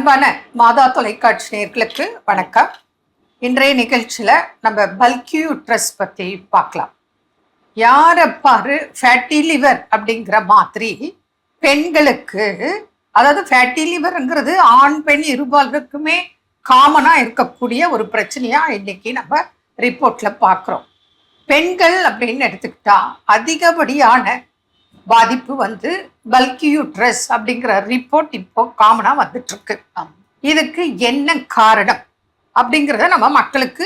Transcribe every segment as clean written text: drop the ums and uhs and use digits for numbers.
அன்பான மாதா தொலைக்காட்சி நேயர்களுக்கு வணக்கம். இன்றைய நிகழ்ச்சியில் நம்ம பல்கி யூட்ரஸ் பற்றி பார்க்கலாம். யாரை பாரு ஃபேட்டி லிவர் அப்படிங்கிற மாதிரி பெண்களுக்கு, அதாவது ஃபேட்டி லிவருங்கிறது ஆண் பெண் இருபாலருக்குமே காமனாக இருக்கக்கூடிய ஒரு பிரச்சனையாக இன்னைக்கு நம்ம ரிப்போர்ட்டில் பார்க்குறோம். பெண்கள் அப்படின்னு எடுத்துக்கிட்டா அதிகப்படியான பாதிப்பு பல்கி யூட்ரஸ் அப்படிங்கிற ரிப்போர்ட் இப்போ காமனா வந்துட்டு இருக்கு. இதுக்கு என்ன காரணம் அப்படிங்கிறத நம்ம மக்களுக்கு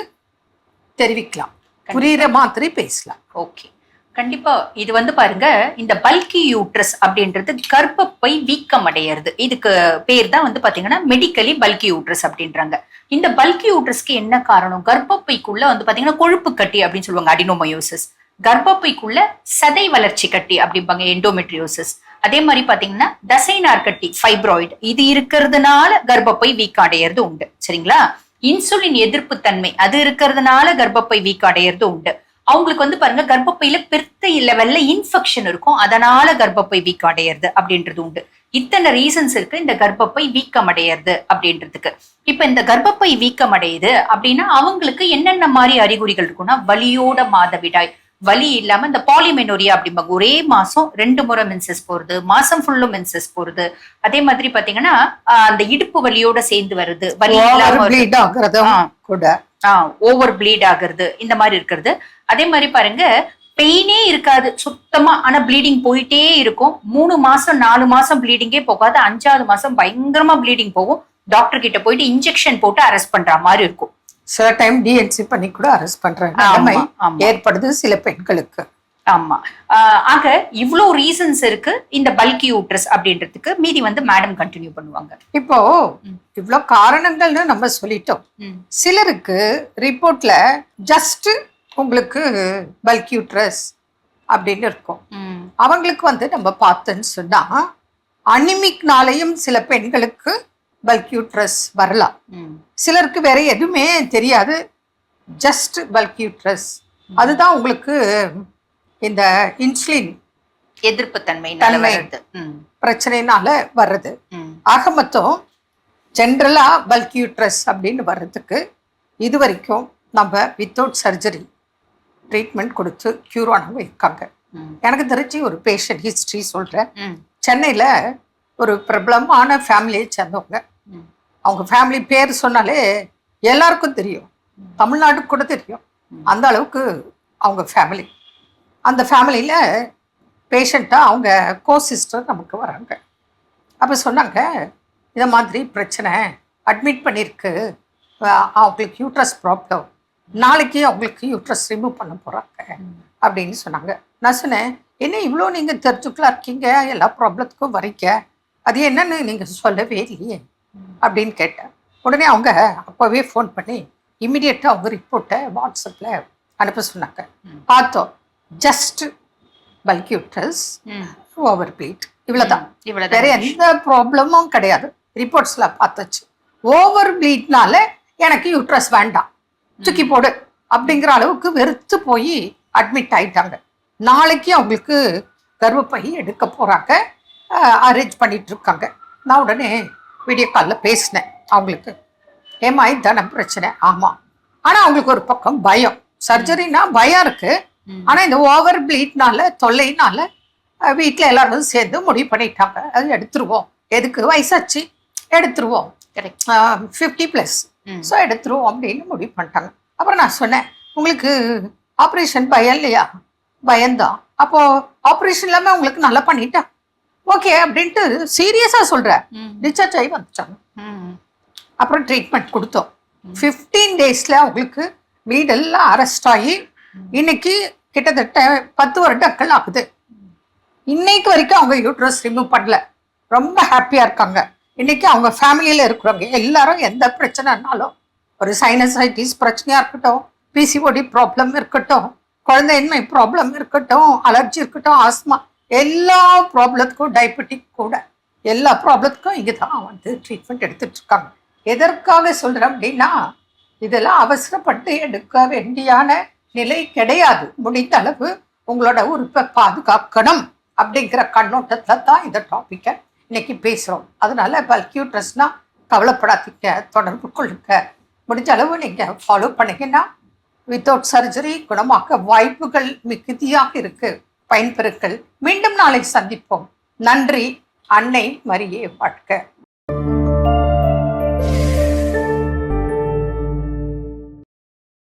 தெரிவிக்கலாம், புரியுற மாதிரி பேசலாம். ஓகே, கண்டிப்பா. இது பாருங்க, இந்த பல்கி யூட்ரஸ் அப்படின்றது கர்ப்பப்பை வீக்கம் அடையிறது. இதுக்கு பேர் தான் பாத்தீங்கன்னா மெடிக்கலி பல்கி யூட்ரஸ் அப்படின்றாங்க. இந்த பல்கி யூட்ரஸ்க்கு என்ன காரணம்? கர்ப்பப்பைக்குள்ள பாத்தீங்கன்னா கொழுப்பு கட்டி அப்படின்னு சொல்லுவாங்க, அடினோமயோசிஸ். கர்ப்பப்பைக்குள்ள சதை வளர்ச்சி கட்டி அப்படிம்பாங்க, எண்டோமெட்ரியோசிஸ். அதே மாதிரி பாத்தீங்கன்னா தசைநார் கட்டி, ஃபைப்ராய்டு, இது இருக்கிறதுனால கர்ப்பப்பை வீக்கம் அடையிறது உண்டு. சரிங்களா? இன்சுலின் எதிர்ப்பு தன்மை அது இருக்கிறதுனால கர்ப்பப்பை வீக்கம் அடையிறது உண்டு. அவங்களுக்கு பாருங்க, கர்ப்பப்பையில பெருத்த லெவல்ல இன்ஃபெக்ஷன் இருக்கும், அதனால கர்ப்பப்பை வீக்கம் அடையிறது அப்படின்றது உண்டு. இத்தனை ரீசன்ஸ் இருக்கு இந்த கர்ப்பப்பை வீக்கம் அடையிறது அப்படின்றதுக்கு. இப்ப இந்த கர்ப்பப்பை வீக்கம் அடையுது அப்படின்னா அவங்களுக்கு என்னென்ன மாதிரி அறிகுறிகள் இருக்கும்னா, வலியோட மாதவிடாய், வலி இல்லாம இந்த பாலிமெனோரியா அப்படிம்பாங்க, ஒரே மாசம் 2 முறை மென்சஸ் போறது, மாசம் ஃபுல்லும் மென்சஸ் போறது. அதே மாதிரி பாத்தீங்கன்னா அந்த இடுப்பு வலியோட சேர்ந்து வருது, வலி ஓவர் ப்ளீட் ஆகுறது, இந்த மாதிரி இருக்கிறது. அதே மாதிரி பாருங்க, பெயினே இருக்காது சுத்தமா, ஆனா ப்ளீடிங் போயிட்டே இருக்கும். 3 மாசம் 4 மாசம் ப்ளீடிங்கே போகாது, 5வது மாசம் பயங்கரமா ப்ளீடிங் போகும். டாக்டர் கிட்ட போயிட்டு இன்ஜெக்ஷன் போட்டு அரெஸ்ட் பண்ற மாதிரி இருக்கும். சில டைம் டிஎன்சி பண்ணி கூட அரெஸ்ட் பண்றாங்க, ஏற்படுது சில பெண்களுக்கு. ஆமா. ஆக இவ்வளோ ரீசன்ஸ் இருக்கு இந்த பல்கி யூட்ரஸ் அப்படின்றதுக்கு. மீதி மேடம் கண்டினியூ பண்ணுவாங்க. இப்போ இவ்வளோ காரணங்கள்னு நம்ம சொல்லிட்டோம். சிலருக்கு ரிப்போர்ட்ல ஜஸ்ட் உங்களுக்கு பல்கி யூட்ரஸ் அப்படின்னு இருக்கும். அவங்களுக்கு நம்ம பார்த்தோன்னு சொன்னா அனிமிக்னாலையும் சில பெண்களுக்கு பல்கி யூட்ரஸ் வரலாம். சிலருக்கு வேற எதுவுமே தெரியாது, ஜஸ்ட் பல்கி யூட்ரஸ். அதுதான் உங்களுக்கு இந்த இன்சுலின் எதிர்ப்பு தன்மை பிரச்சனைனால வர்றது. ஆக மொத்தம் ஜென்ரலா பல்கி யூட்ரஸ் அப்படின்னு வர்றதுக்கு இது வரைக்கும் நம்ம வித்தவுட் சர்ஜரி ட்ரீட்மெண்ட் கொடுத்து கியூர் ஆனவங்க இருக்காங்க. எனக்கு தெரிஞ்சு ஒரு பேஷண்ட் ஹிஸ்டரி சொல்றேன். சென்னையில ஒரு பிரபலமான ஃபேமிலியை சேர்ந்தவங்க. அவங்க ஃபேமிலி பேர் சொன்னாலே எல்லாருக்கும் தெரியும், தமிழ்நாட்டுக்கு கூட தெரியும், அந்த அளவுக்கு அவங்க ஃபேமிலி. அந்த ஃபேமிலியில் பேஷண்ட்டாக அவங்க கோ-சிஸ்டர் நமக்கு வராங்க. அப்போ சொன்னாங்க, இந்த மாதிரி பிரச்சனை அட்மிட் பண்ணியிருக்கு, அவங்களுக்கு யூட்ரஸ் ப்ராப்ளம், நாளைக்கு அவங்களுக்கு யூட்ரஸ் ரிமூவ் பண்ண போகிறாங்க அப்படின்னு சொன்னாங்க. நான் சொன்னேன், என்ன இவ்வளோ நீங்கள் தெரிஞ்சுக்கலாம் இருக்கீங்க, எல்லா ப்ராப்ளத்துக்கும் வரீங்க, அது என்னன்னு நீங்கள் சொல்லவே இல்லையே அப்படின்னு கேட்டேன். உடனே அவங்க அப்போவே ஃபோன் பண்ணி இம்மிடியட்டாக அவங்க ரிப்போர்ட்டை வாட்ஸ்அப்பில் அனுப்ப சொன்னாங்க. பார்த்தோம், ஜஸ்ட் பல்கி யூட்ரஸ், ஓவர் ப்ளீட், இவ்வளோதான். வேற எந்த ப்ராப்ளமும் கிடையாது. ரிப்போர்ட்ஸில் பார்த்தாச்சு. ஓவர் ப்ளீட்னால எனக்கு யூட்ரஸ் வேண்டாம், தூக்கி போடு அப்படிங்கிற அளவுக்கு வெறுத்து போய் அட்மிட் ஆயிட்டாங்க. நாளைக்கு அவங்களுக்கு கர்ப்பப்பை எடுக்க போகிறாங்க, அரேஞ்ச் பண்ணிட்டு இருக்காங்க. நான் உடனே வீடியோ காலில் பேசினேன் அவங்களுக்கு. ஏமா இதான பிரச்சனை? ஆமாம். ஆனால் அவங்களுக்கு ஒரு பக்கம் பயம், சர்ஜரினா பயம் இருக்கு. ஆனால் இந்த ஓவர் ப்ளீட்னால, தொல்லைனால வீட்டில் எல்லாரும் சேர்ந்து முடிவு பண்ணிட்டாங்க, அது எடுத்துருவோம், எதுக்கு வயசாச்சு எடுத்துருவோம், 50+, ஸோ எடுத்துருவோம் அப்படின்னு முடிவு பண்ணிட்டாங்க. அப்புறம் நான் சொன்னேன், உங்களுக்கு ஆப்ரேஷன் பயம் இல்லையா? பயம்தான். அப்போ ஆப்ரேஷன் இல்லாமல் உங்களுக்கு நல்லா பண்ணிட்டா ஓகே அப்படின்ட்டு சீரியஸா சொல்றேன். டிஸ்சார்ஜ் ஆகி வந்துட்டாங்க. அப்புறம் ட்ரீட்மெண்ட் கொடுத்தோம். 15 டேஸ்ல அவங்களுக்கு வீடெல்லாம் அரெஸ்ட் ஆகி இன்னைக்கு கிட்டத்தட்ட 10 வருடங்கள் ஆகுது. இன்னைக்கு வரைக்கும் அவங்க யூட்ரஸ் ரிமூவ் பண்ணல, ரொம்ப ஹாப்பியா இருக்காங்க. இன்னைக்கு அவங்க ஃபேமிலியில இருக்கிறவங்க எல்லாரும் எந்த பிரச்சனைனாலும், ஒரு சைனசைட்டிஸ் பிரச்சனையா இருக்கட்டும், பிசிஓடி ப்ராப்ளம் இருக்கட்டும், குழந்தையின்மை ப்ராப்ளம் இருக்கட்டும், அலர்ஜி இருக்கட்டும், ஆஸ்மா, எல்லா ப்ராப்ளத்துக்கும், டயபெட்டிக் கூட எல்லா ப்ராப்ளத்துக்கும் இங்கே தான் ட்ரீட்மெண்ட் எடுத்துட்டு இருக்காங்க. எதற்காக சொல்கிறேன் அப்படின்னா, இதெல்லாம் அவசரப்பட்டு எடுக்க வேண்டியான நிலை கிடையாது. முடிந்த அளவு உங்களோட உறுப்பை பாதுகாக்கணும் அப்படிங்கிற கண்ணோட்டத்தில் தான் இந்த டாப்பிக்கை இன்னைக்கு பேசுகிறோம். அதனால பல்கி யூட்ரஸ்னா கவலைப்படாதீங்க, தொடர்பு கொள்ளுங்க. முடிஞ்ச அளவு நீங்கள் ஃபாலோ பண்ணீங்கன்னா வித்தவுட் சர்ஜரி குணமாக்க வாய்ப்புகள் மிகுதியாக இருக்கு. பயன்பெறுங்கள். மீண்டும் நாளை சந்திப்போம். நன்றி. அன்னை மரியே வாழ்க.